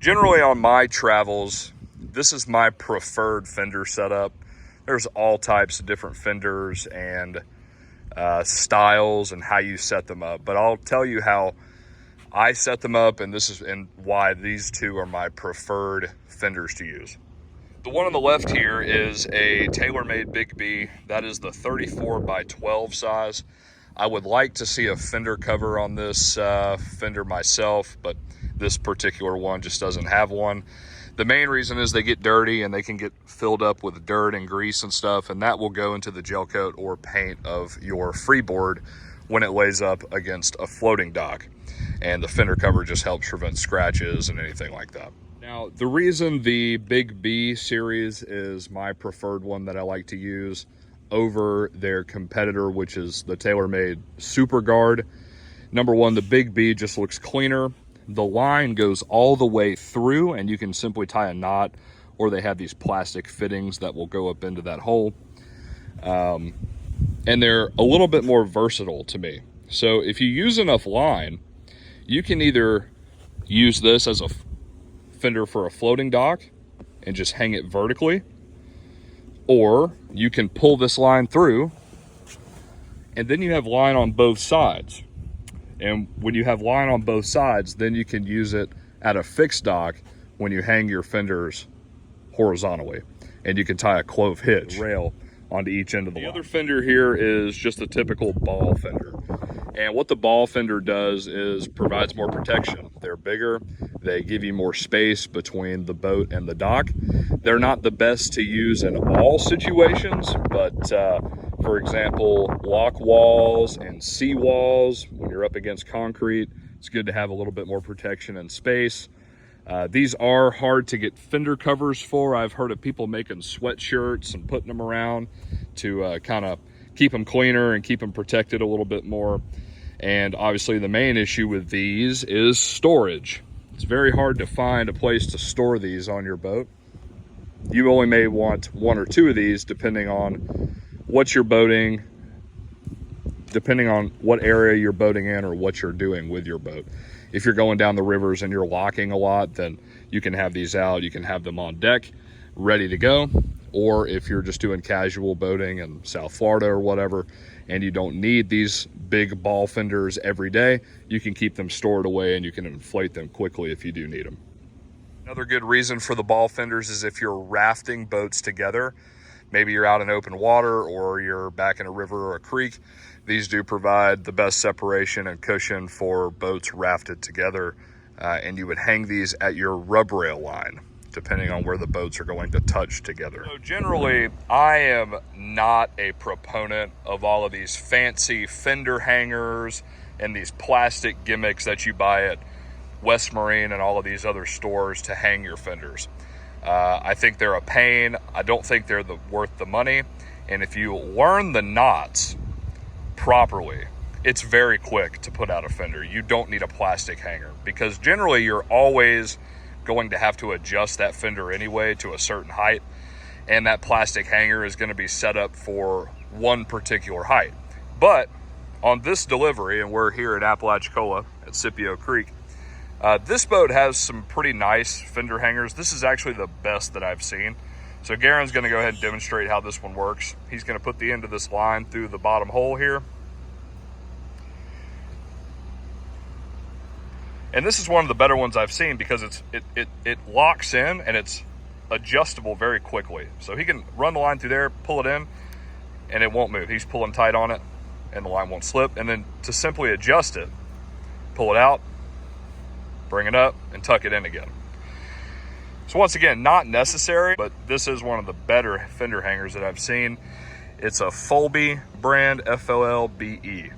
Generally on my travels, this is my preferred fender setup. There's all types of different fenders and styles and how you set them up, but I'll tell you how I set them up, and why these two are my preferred fenders to use. The one on the left here is a tailor-made Big B. That is the 34 by 12 size. I would like to see a fender cover on this fender myself, but this particular one just doesn't have one. The main reason is they get dirty and they can get filled up with dirt and grease and stuff, and that will go into the gel coat or paint of your freeboard when it lays up against a floating dock. And the fender cover just helps prevent scratches and anything like that. Now, the reason the Big B series is my preferred one that I like to use over their competitor, which is the TaylorMade Super Guard. Number one, the Big B just looks cleaner. The line goes all the way through and you can simply tie a knot, or they have these plastic fittings that will go up into that hole. And they're a little bit more versatile to me. So if you use enough line, you can either use this as a fender for a floating dock and just hang it vertically, or you can pull this line through and then you have line on both sides. And when you have line on both sides, then you can use it at a fixed dock when you hang your fenders horizontally, and you can tie a clove hitch rail onto each end of the line. The other fender here is just a typical ball fender. And what the ball fender does is provides more protection. They're bigger, they give you more space between the boat and the dock. They're not the best to use in all situations, but for example, lock walls and sea walls, when you're up against concrete, it's good to have a little bit more protection and space. These are hard to get fender covers for. I've heard of people making sweatshirts and putting them around to kind of keep them cleaner and keep them protected a little bit more. And obviously the main issue with these is storage. It's very hard to find a place to store these on your boat. You only may want one or two of these depending on what you're boating, depending on what area you're boating in or what you're doing with your boat. If you're going down the rivers and you're locking a lot, then you can have these out. You can have them on deck, ready to go. Or if you're just doing casual boating in South Florida or whatever, and you don't need these big ball fenders every day, you can keep them stored away and you can inflate them quickly if you do need them. Another good reason for the ball fenders is if you're rafting boats together, maybe you're out in open water or you're back in a river or a creek, these do provide the best separation and cushion for boats rafted together. And you would hang these at your rub rail line, depending on where the boats are going to touch together. So generally, I am not a proponent of all of these fancy fender hangers and these plastic gimmicks that you buy at West Marine and all of these other stores to hang your fenders. I think they're a pain. I don't think they're worth the money. And if you learn the knots properly, it's very quick to put out a fender. You don't need a plastic hanger, because generally you're always going to have to adjust that fender anyway to a certain height, and that plastic hanger is going to be set up for one particular height. But on this delivery, and we're here at Apalachicola at Scipio Creek, this boat has some pretty nice fender hangers. This is actually the best that I've seen. So Garen's going to go ahead and demonstrate how this one works. He's going to put the end of this line through the bottom hole here. And this is one of the better ones I've seen because it locks in and it's adjustable very quickly. So he can run the line through there, pull it in, and it won't move. He's pulling tight on it and the line won't slip. And then to simply adjust it, pull it out, bring it up, and tuck it in again. So once again, not necessary, but this is one of the better fender hangers that I've seen. It's a Folby brand, Folbe.